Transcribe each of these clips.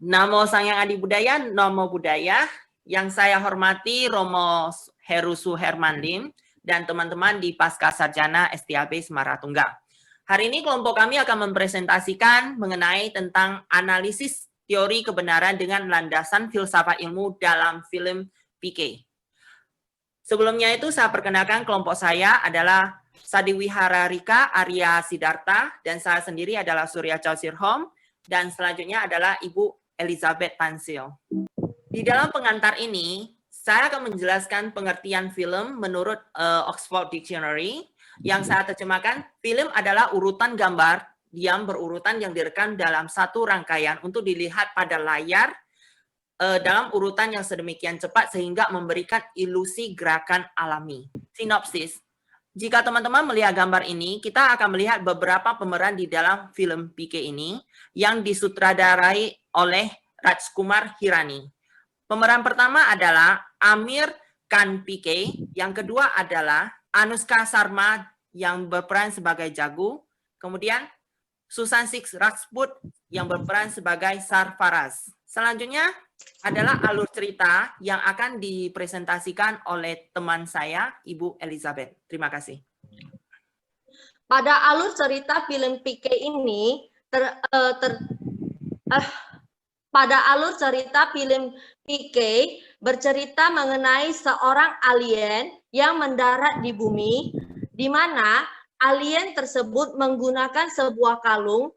Namo Sang Hyang Adi Budaya, Namo Buddhaya. Yang saya hormati Romo Heru Suherman Lim dan teman-teman di Pasca Sarjana STAB Semaratungga. Hari ini kelompok kami akan mempresentasikan mengenai tentang analisis teori kebenaran dengan landasan filsafat ilmu dalam film PK. Sebelumnya itu saya perkenalkan kelompok saya adalah Sadiwihara Rika Arya Sidarta dan saya sendiri adalah Surya Chow Sirhom dan selanjutnya adalah Ibu Elizabeth Tansil. Di dalam pengantar ini, saya akan menjelaskan pengertian film menurut Oxford Dictionary. Yang saya terjemahkan, film adalah urutan gambar yang berurutan yang direkam dalam satu rangkaian untuk dilihat pada layar dalam urutan yang sedemikian cepat sehingga memberikan ilusi gerakan alami. Sinopsis. Jika teman-teman melihat gambar ini, kita akan melihat beberapa pemeran di dalam film PK ini yang disutradarai oleh Rajkumar Hirani. Pemeran pertama adalah Amir Khan PK, yang kedua adalah Anushka Sharma yang berperan sebagai Jagu, kemudian Susan Singh Rajput yang berperan sebagai Sarfaraz. Selanjutnya adalah alur cerita yang akan dipresentasikan oleh teman saya, Ibu Elizabeth. Terima kasih. Pada alur cerita film PK ini, pada alur cerita film PK bercerita mengenai seorang alien yang mendarat di bumi, di mana alien tersebut menggunakan sebuah kalung.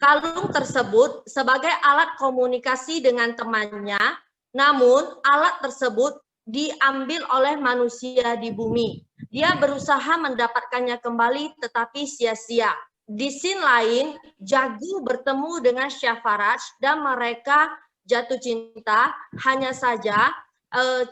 Kalung tersebut sebagai alat komunikasi dengan temannya, namun alat tersebut diambil oleh manusia di bumi. Dia berusaha mendapatkannya kembali tetapi sia-sia. Di scene lain, Jagu bertemu dengan Sarfaraz dan mereka jatuh cinta. Hanya saja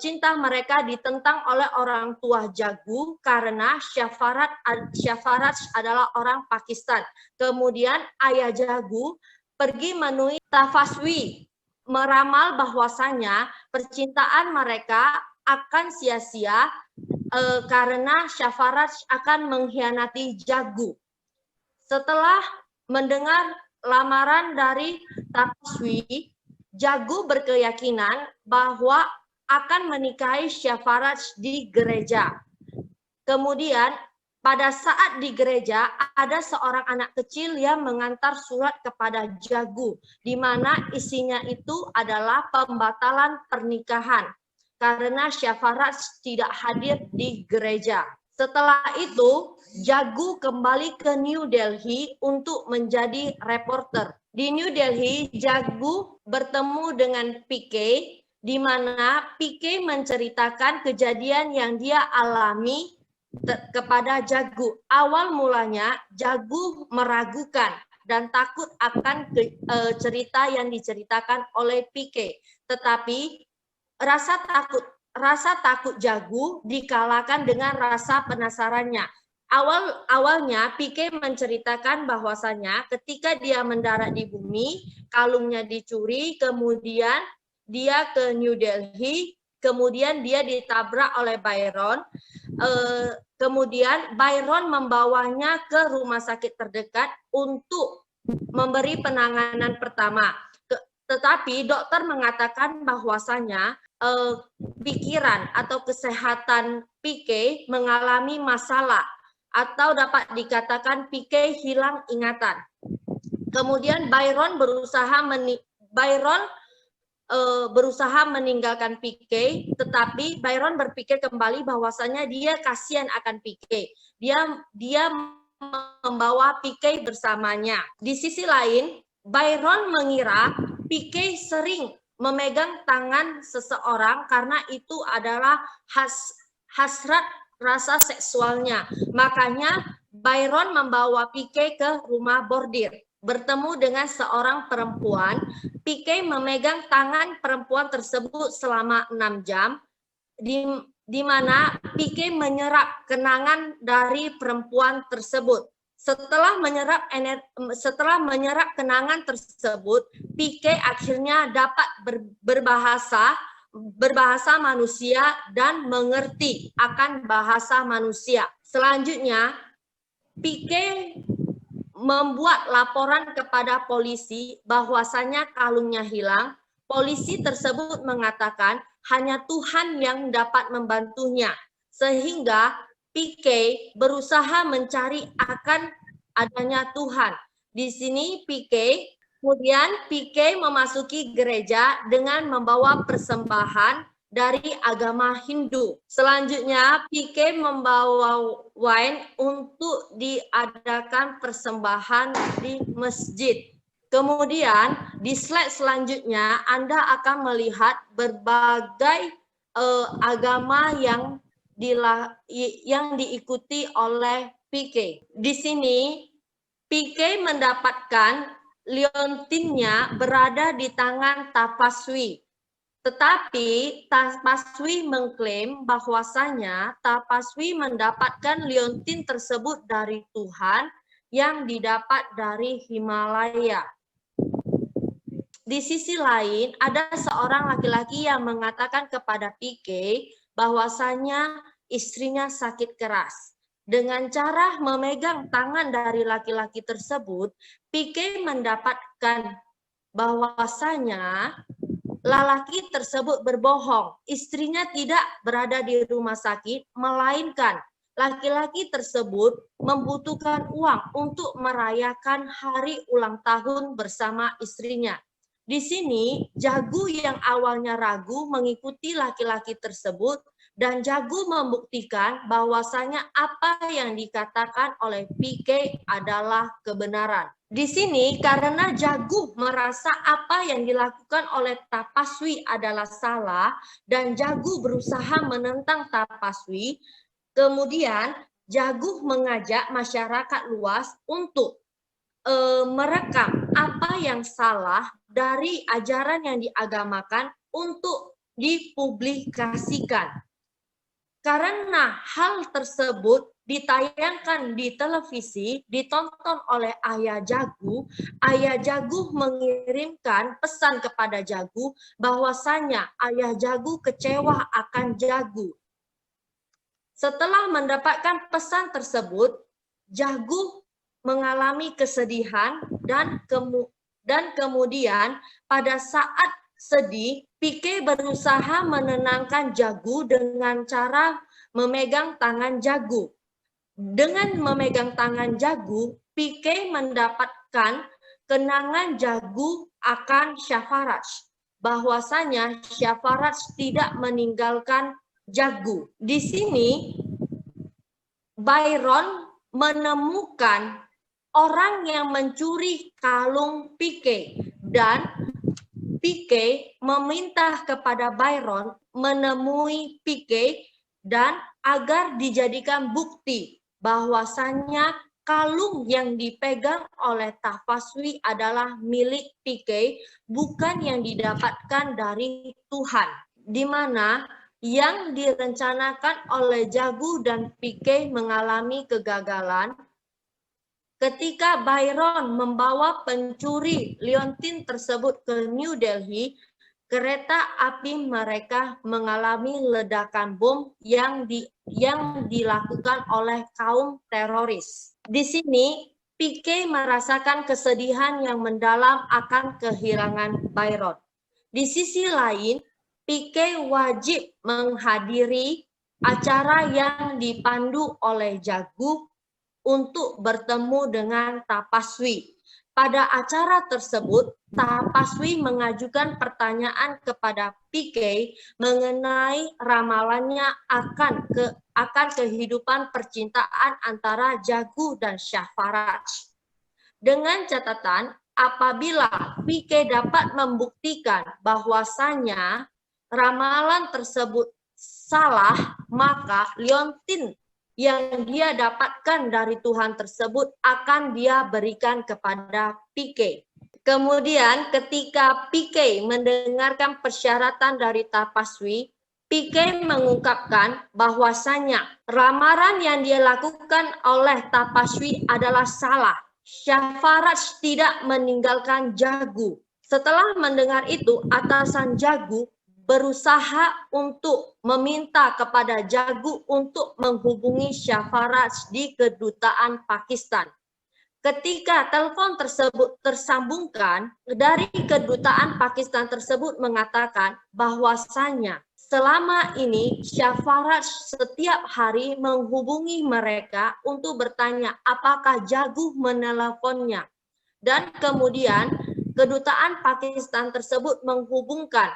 cinta mereka ditentang oleh orang tua Jagu karena Sarfaraz adalah orang Pakistan. Kemudian ayah Jagu pergi menemui Tafaswi, meramal bahwasanya percintaan mereka akan sia-sia karena Sarfaraz akan mengkhianati Jagu. Setelah mendengar lamaran dari Tafaswi, Jagu berkeyakinan bahwa akan menikahi Sarfaraz di gereja. Kemudian pada saat di gereja ada seorang anak kecil yang mengantar surat kepada Jagu, di mana isinya itu adalah pembatalan pernikahan karena Sarfaraz tidak hadir di gereja. Setelah itu, Jagu kembali ke New Delhi untuk menjadi reporter. Di New Delhi, Jagu bertemu dengan PK, di mana PK menceritakan kejadian yang dia alami kepada Jagu. Awal mulanya, Jagu meragukan dan takut akan cerita yang diceritakan oleh PK. Tetapi rasa takut Jagu dikalahkan dengan rasa penasarannya. Awalnya PK menceritakan bahwasanya ketika dia mendarat di bumi, kalungnya dicuri, kemudian dia ke New Delhi, kemudian dia ditabrak oleh Byron, kemudian Byron membawanya ke rumah sakit terdekat untuk memberi penanganan pertama. Tetapi dokter mengatakan bahwasanya pikiran atau kesehatan PK mengalami masalah atau dapat dikatakan PK hilang ingatan. Kemudian Byron berusaha meninggalkan PK, tetapi Byron berpikir kembali bahwasanya dia kasihan akan PK. Dia membawa PK bersamanya. Di sisi lain, Byron mengira PK sering memegang tangan seseorang karena itu adalah hasrat rasa seksualnya. Makanya Byron membawa PK ke rumah bordir. Bertemu dengan seorang perempuan, PK memegang tangan perempuan tersebut selama 6 jam, di mana PK menyerap kenangan dari perempuan tersebut. Setelah menyerap kenangan tersebut, PK akhirnya dapat berbahasa manusia dan mengerti akan bahasa manusia. Selanjutnya, PK membuat laporan kepada polisi bahwasanya kalungnya hilang. Polisi tersebut mengatakan hanya Tuhan yang dapat membantunya, sehingga PK berusaha mencari akan adanya Tuhan. Di sini kemudian PK memasuki gereja dengan membawa persembahan dari agama Hindu. Selanjutnya, PK membawa wine untuk diadakan persembahan di masjid. Kemudian, di slide selanjutnya, Anda akan melihat berbagai agama yang diikuti oleh PK. Di sini, PK mendapatkan liontinnya berada di tangan Tapaswi. Tetapi Tapaswi mengklaim bahwasanya Tapaswi mendapatkan liontin tersebut dari Tuhan yang didapat dari Himalaya. Di sisi lain, ada seorang laki-laki yang mengatakan kepada PK bahwasanya istrinya sakit keras. Dengan cara memegang tangan dari laki-laki tersebut, PK mendapatkan bahwasanya lelaki tersebut berbohong. Istrinya tidak berada di rumah sakit, melainkan laki-laki tersebut membutuhkan uang untuk merayakan hari ulang tahun bersama istrinya. Di sini, Jagu yang awalnya ragu mengikuti laki-laki tersebut, dan Jagu membuktikan bahwasanya apa yang dikatakan oleh PK adalah kebenaran. Di sini, karena Jagu merasa apa yang dilakukan oleh Tapaswi adalah salah, dan Jagu berusaha menentang Tapaswi, kemudian Jagu mengajak masyarakat luas untuk merekam apa yang salah dari ajaran yang diagamakan untuk dipublikasikan. Karena hal tersebut ditayangkan di televisi, ditonton oleh Ayah Jagu mengirimkan pesan kepada Jagu bahwasanya Ayah Jagu kecewa akan Jagu. Setelah mendapatkan pesan tersebut, Jagu mengalami kesedihan dan kemudian pada saat sedih, PK berusaha menenangkan Jagu dengan cara memegang tangan Jagu. Dengan memegang tangan Jagu, PK mendapatkan kenangan Jagu akan Shafaraj, bahwasanya Shafaraj tidak meninggalkan Jagu. Di sini, Byron menemukan orang yang mencuri kalung PK, dan PK meminta kepada Byron menemui PK dan agar dijadikan bukti bahwasannya kalung yang dipegang oleh Tapaswi adalah milik PK, bukan yang didapatkan dari Tuhan, di mana yang direncanakan oleh Jagu dan PK mengalami kegagalan. Ketika Byron membawa pencuri liontin tersebut ke New Delhi, kereta api mereka mengalami ledakan bom yang dilakukan oleh kaum teroris. Di sini, PK merasakan kesedihan yang mendalam akan kehilangan Byron. Di sisi lain, PK wajib menghadiri acara yang dipandu oleh Jagu untuk bertemu dengan Tapaswi. Pada acara tersebut, Tapaswi mengajukan pertanyaan kepada PK mengenai ramalannya akan kehidupan percintaan antara Jagu dan Shafaraj. Dengan catatan, apabila PK dapat membuktikan bahwasanya ramalan tersebut salah, maka liontin yang dia dapatkan dari Tuhan tersebut akan dia berikan kepada PK. Kemudian ketika PK mendengarkan persyaratan dari Tapaswi, PK mengungkapkan bahwasanya ramalan yang dia lakukan oleh Tapaswi adalah salah. Shafaraj tidak meninggalkan Jagu. Setelah mendengar itu, atasan Jagu berusaha untuk meminta kepada Jagu untuk menghubungi Shafaraj di kedutaan Pakistan. Ketika telepon tersebut tersambungkan, dari kedutaan Pakistan tersebut mengatakan bahwasanya selama ini Syah-Faraj setiap hari menghubungi mereka untuk bertanya apakah Jagu meneleponnya. Dan kemudian kedutaan Pakistan tersebut menghubungkan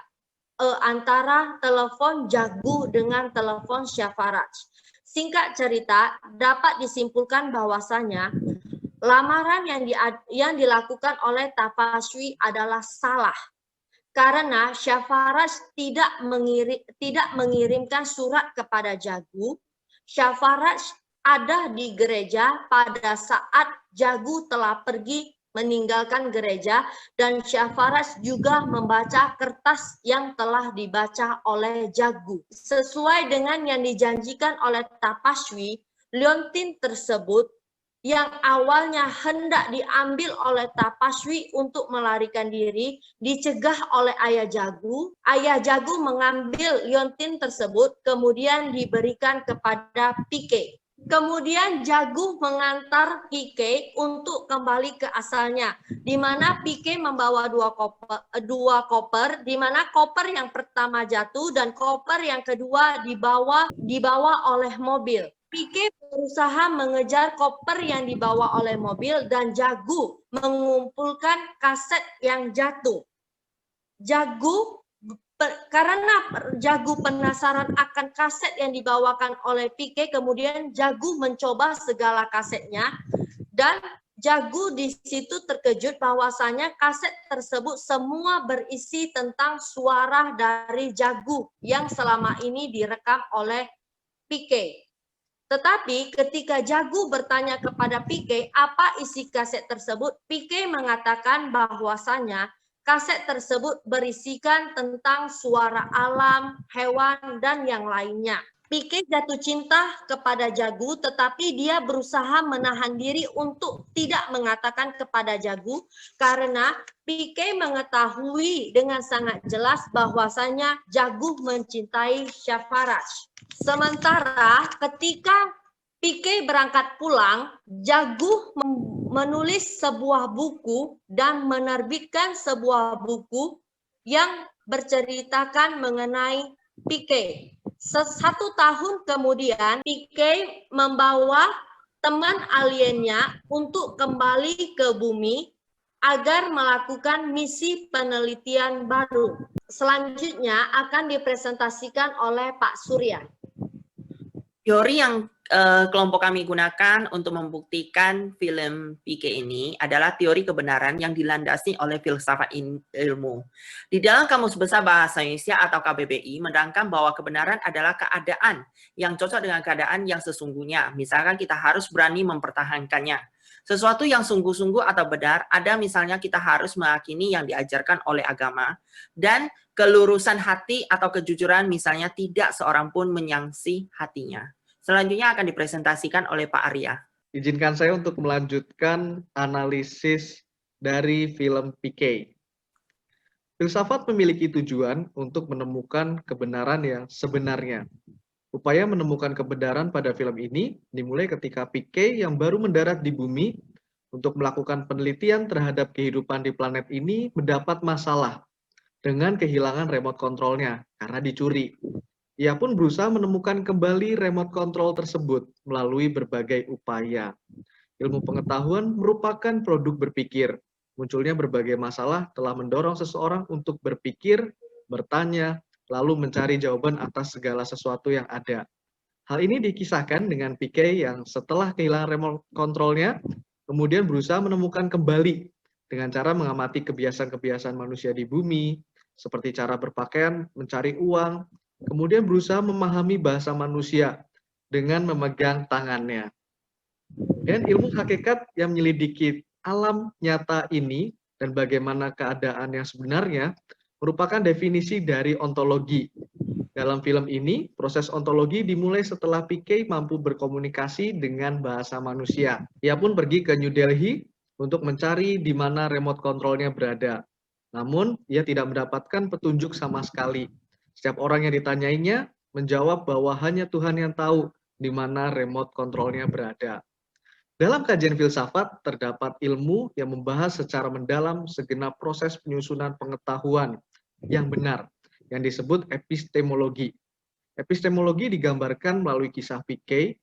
antara telepon Jagu dengan telepon Syah-Faraj. Singkat cerita, dapat disimpulkan bahwasanya lamaran yang dilakukan oleh Tapashwi adalah salah karena Syah-Faraj tidak mengirimkan surat kepada Jagu. Syah-Faraj ada di gereja pada saat Jagu telah pergi meninggalkan gereja, dan Syah-Faraj juga membaca kertas yang telah dibaca oleh Jagu. Sesuai dengan yang dijanjikan oleh Tapashwi, liontin tersebut yang awalnya hendak diambil oleh Tapashwi untuk melarikan diri, dicegah oleh Ayah Jagu. Ayah Jagu mengambil liontin tersebut, kemudian diberikan kepada PK. Kemudian Jagu mengantar PK untuk kembali ke asalnya, di mana PK membawa dua koper, di mana koper yang pertama jatuh dan koper yang kedua dibawa oleh mobil. PK berusaha mengejar koper yang dibawa oleh mobil dan Jagu mengumpulkan kaset yang jatuh. Karena Jagu penasaran akan kaset yang dibawakan oleh PK, kemudian Jagu mencoba segala kasetnya, dan Jagu di situ terkejut bahwasanya kaset tersebut semua berisi tentang suara dari Jagu yang selama ini direkam oleh PK. Tetapi ketika Jagu bertanya kepada PK apa isi kaset tersebut, PK mengatakan bahwasanya kaset tersebut berisikan tentang suara alam, hewan, dan yang lainnya. PK jatuh cinta kepada Jagu, tetapi dia berusaha menahan diri untuk tidak mengatakan kepada Jagu karena PK mengetahui dengan sangat jelas bahwasanya Jagu mencintai Syah-Faraj. Sementara ketika PK berangkat pulang, Jagu menulis sebuah buku dan menerbitkan sebuah buku yang berceritakan mengenai PK. 1 tahun kemudian, PK membawa teman aliennya untuk kembali ke bumi agar melakukan misi penelitian baru. Selanjutnya akan dipresentasikan oleh Pak Surya. Teori yang kelompok kami gunakan untuk membuktikan film PK ini adalah teori kebenaran yang dilandasi oleh filsafat ilmu. Di dalam Kamus Besar Bahasa Indonesia atau KBBI menerangkan bahwa kebenaran adalah keadaan yang cocok dengan keadaan yang sesungguhnya. Misalkan kita harus berani mempertahankannya. Sesuatu yang sungguh-sungguh atau benar, ada misalnya kita harus meyakini yang diajarkan oleh agama, dan kelurusan hati atau kejujuran misalnya tidak seorang pun menyangsi hatinya. Selanjutnya akan dipresentasikan oleh Pak Arya. Izinkan saya untuk melanjutkan analisis dari film PK. Filsafat memiliki tujuan untuk menemukan kebenaran yang sebenarnya. Upaya menemukan kebenaran pada film ini dimulai ketika PK yang baru mendarat di bumi untuk melakukan penelitian terhadap kehidupan di planet ini mendapat masalah dengan kehilangan remote control-nya karena dicuri. Ia pun berusaha menemukan kembali remote control tersebut melalui berbagai upaya. Ilmu pengetahuan merupakan produk berpikir. Munculnya berbagai masalah telah mendorong seseorang untuk berpikir, bertanya, lalu mencari jawaban atas segala sesuatu yang ada. Hal ini dikisahkan dengan PK yang setelah kehilangan remote control-nya, kemudian berusaha menemukan kembali dengan cara mengamati kebiasaan-kebiasaan manusia di bumi, seperti cara berpakaian, mencari uang, kemudian berusaha memahami bahasa manusia dengan memegang tangannya. Dan ilmu hakikat yang menyelidiki alam nyata ini dan bagaimana keadaan yang sebenarnya merupakan definisi dari ontologi. Dalam film ini, proses ontologi dimulai setelah PK mampu berkomunikasi dengan bahasa manusia. Ia pun pergi ke New Delhi untuk mencari di mana remote control-nya berada. Namun, ia tidak mendapatkan petunjuk sama sekali. Setiap orang yang ditanyainya menjawab bahwa hanya Tuhan yang tahu di mana remote control-nya berada. Dalam kajian filsafat, terdapat ilmu yang membahas secara mendalam segenap proses penyusunan pengetahuan yang benar, yang disebut epistemologi. Epistemologi digambarkan melalui kisah Piquet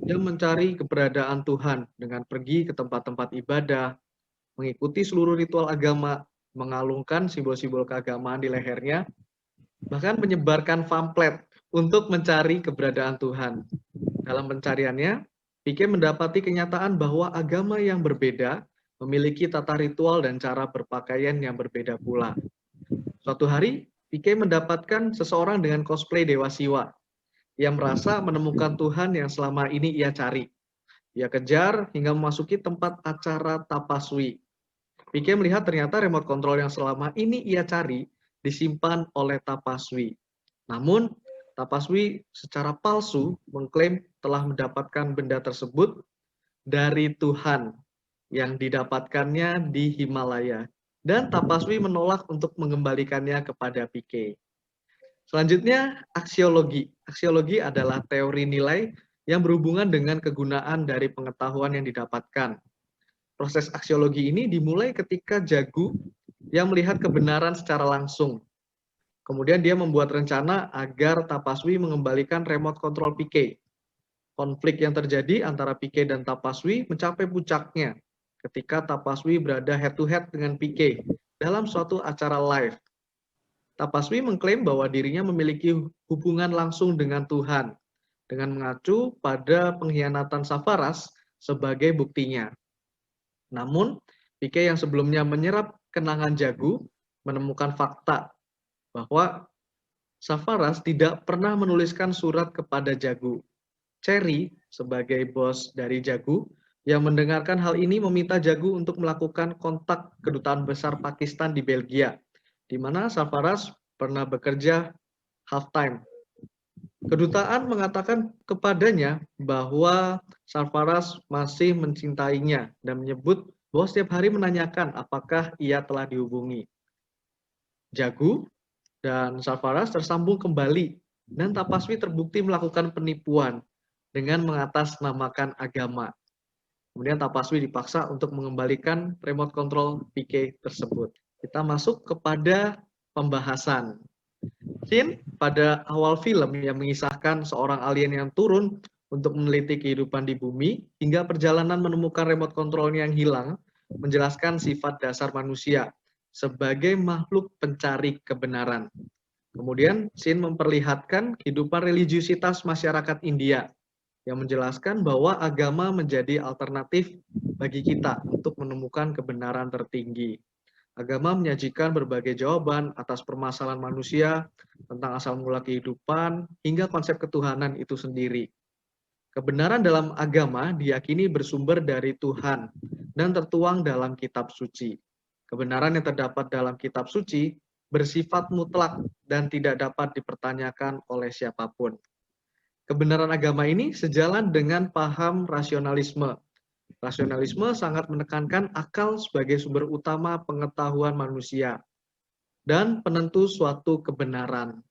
yang mencari keberadaan Tuhan dengan pergi ke tempat-tempat ibadah, mengikuti seluruh ritual agama, mengalungkan simbol-simbol keagamaan di lehernya, bahkan menyebarkan pamflet untuk mencari keberadaan Tuhan. Dalam pencariannya, Piquet mendapati kenyataan bahwa agama yang berbeda memiliki tata ritual dan cara berpakaian yang berbeda pula. Suatu hari, Piquet mendapatkan seseorang dengan cosplay Dewa Siwa yang merasa menemukan Tuhan yang selama ini ia cari. Ia kejar hingga memasuki tempat acara tapaswi. Piquet melihat ternyata remote control yang selama ini ia cari disimpan oleh tapaswi. Namun, tapaswi secara palsu mengklaim telah mendapatkan benda tersebut dari Tuhan yang didapatkannya di Himalaya. Dan tapaswi menolak untuk mengembalikannya kepada Piquet. Selanjutnya, aksiologi. Aksiologi adalah teori nilai yang berhubungan dengan kegunaan dari pengetahuan yang didapatkan. Proses aksiologi ini dimulai ketika Jagu yang melihat kebenaran secara langsung. Kemudian dia membuat rencana agar Tapaswi mengembalikan remote control Piquet. Konflik yang terjadi antara Piquet dan Tapaswi mencapai puncaknya ketika Tapaswi berada head-to-head dengan Piquet dalam suatu acara live. Tapaswi mengklaim bahwa dirinya memiliki hubungan langsung dengan Tuhan, dengan mengacu pada pengkhianatan Safaras sebagai buktinya. Namun, Piquet yang sebelumnya menyerap kenangan Jagu menemukan fakta bahwa Safaras tidak pernah menuliskan surat kepada Jagu. Cherry, sebagai bos dari Jagu, yang mendengarkan hal ini meminta Jagu untuk melakukan kontak kedutaan besar Pakistan di Belgia, di mana Safaras pernah bekerja half-time. Kedutaan mengatakan kepadanya bahwa Safaras masih mencintainya dan menyebut bahwa setiap hari menanyakan apakah ia telah dihubungi. Jagu dan Safaras tersambung kembali dan Tapaswi terbukti melakukan penipuan dengan mengatasnamakan agama. Kemudian Tapaswi dipaksa untuk mengembalikan remote control Piquet tersebut. Kita masuk kepada pembahasan. Scene pada awal film yang mengisahkan seorang alien yang turun untuk meneliti kehidupan di bumi hingga perjalanan menemukan remote controlnya yang hilang, menjelaskan sifat dasar manusia sebagai makhluk pencari kebenaran. Kemudian, scene memperlihatkan kehidupan religiusitas masyarakat India yang menjelaskan bahwa agama menjadi alternatif bagi kita untuk menemukan kebenaran tertinggi. Agama menyajikan berbagai jawaban atas permasalahan manusia tentang asal mula kehidupan hingga konsep ketuhanan itu sendiri. Kebenaran dalam agama diyakini bersumber dari Tuhan dan tertuang dalam kitab suci. Kebenaran yang terdapat dalam kitab suci bersifat mutlak dan tidak dapat dipertanyakan oleh siapapun. Kebenaran agama ini sejalan dengan paham rasionalisme. Rasionalisme sangat menekankan akal sebagai sumber utama pengetahuan manusia dan penentu suatu kebenaran.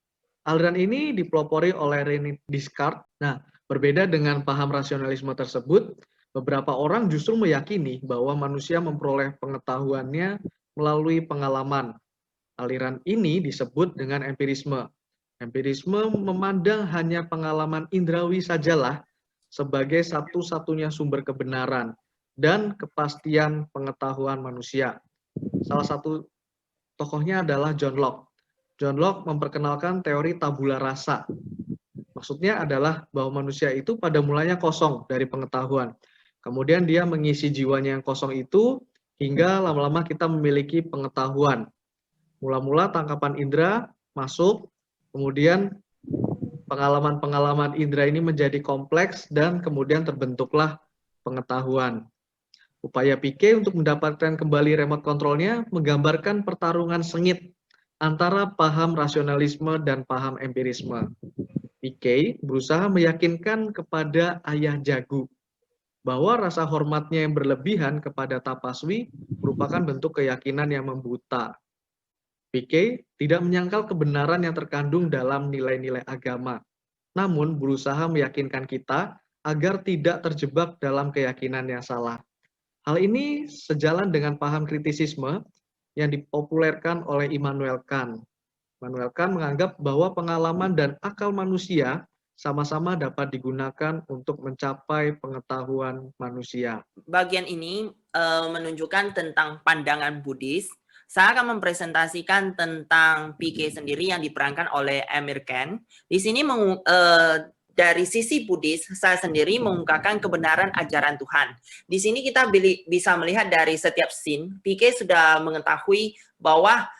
Aliran ini dipelopori oleh René Descartes. Nah, berbeda dengan paham rasionalisme tersebut, beberapa orang justru meyakini bahwa manusia memperoleh pengetahuannya melalui pengalaman. Aliran ini disebut dengan empirisme. Empirisme memandang hanya pengalaman indrawi sajalah sebagai satu-satunya sumber kebenaran dan kepastian pengetahuan manusia. Salah satu tokohnya adalah John Locke. John Locke memperkenalkan teori tabula rasa. Maksudnya adalah bahwa manusia itu pada mulanya kosong dari pengetahuan. Kemudian dia mengisi jiwanya yang kosong itu hingga lama-lama kita memiliki pengetahuan. Mula-mula tangkapan indera masuk, kemudian pengalaman-pengalaman indera ini menjadi kompleks dan kemudian terbentuklah pengetahuan. Upaya Piquet untuk mendapatkan kembali remote controlnya menggambarkan pertarungan sengit antara paham rasionalisme dan paham empirisme. Piquet berusaha meyakinkan kepada ayah Jagu bahwa rasa hormatnya yang berlebihan kepada Tapaswi merupakan bentuk keyakinan yang membuta. Piquet tidak menyangkal kebenaran yang terkandung dalam nilai-nilai agama, namun berusaha meyakinkan kita agar tidak terjebak dalam keyakinan yang salah. Hal ini sejalan dengan paham kritisisme yang dipopulerkan oleh Immanuel Kant. Immanuel Kant menganggap bahwa pengalaman dan akal manusia sama-sama dapat digunakan untuk mencapai pengetahuan manusia. Bagian ini menunjukkan tentang pandangan Buddhis. Saya akan mempresentasikan tentang PK sendiri yang diperankan oleh Amir Khan. Di sini dari sisi Buddhis, saya sendiri mengungkapkan kebenaran ajaran Tuhan. Di sini kita bisa melihat dari setiap scene, PK sudah mengetahui bahwa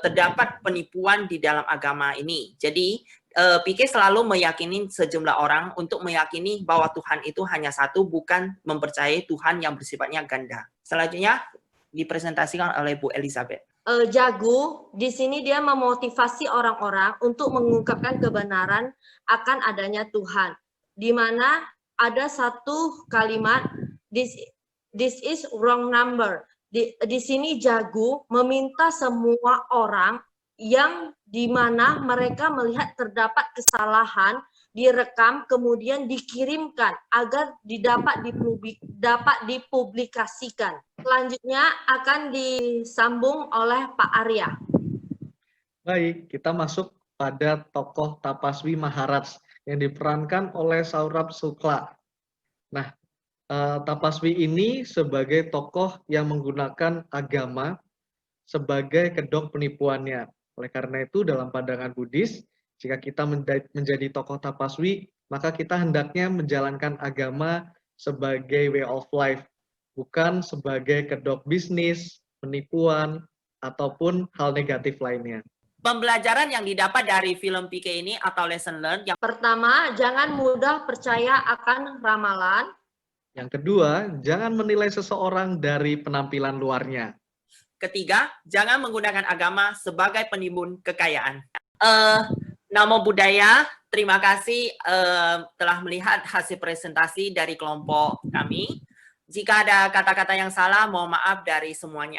terdapat penipuan di dalam agama ini. Jadi, PK selalu meyakini sejumlah orang untuk meyakini bahwa Tuhan itu hanya satu, bukan mempercayai Tuhan yang bersifatnya ganda. Selanjutnya, dipresentasikan oleh Bu Elizabeth. Jagu di sini dia memotivasi orang-orang untuk mengungkapkan kebenaran akan adanya Tuhan, di mana ada satu kalimat this is wrong number. Di sini Jagu meminta semua orang yang di mana mereka melihat terdapat kesalahan direkam kemudian dikirimkan agar dapat dipublikasikan. Selanjutnya akan disambung oleh Pak Arya. Baik, kita masuk pada tokoh Tapaswi Maharaj yang diperankan oleh Saurabh Shukla. Nah, Tapaswi ini sebagai tokoh yang menggunakan agama sebagai kedok penipuannya. Oleh karena itu, dalam pandangan Buddhis, jika kita menjadi tokoh Tapaswi, maka kita hendaknya menjalankan agama sebagai way of life, bukan sebagai kedok bisnis, penipuan, ataupun hal negatif lainnya. Pembelajaran yang didapat dari film PK ini atau lesson learned yang pertama, jangan mudah percaya akan ramalan. Yang kedua, jangan menilai seseorang dari penampilan luarnya. Ketiga, jangan menggunakan agama sebagai penimbun kekayaan. Namo Buddhaya, terima kasih telah melihat hasil presentasi dari kelompok kami. Jika ada kata-kata yang salah, mohon maaf dari semuanya.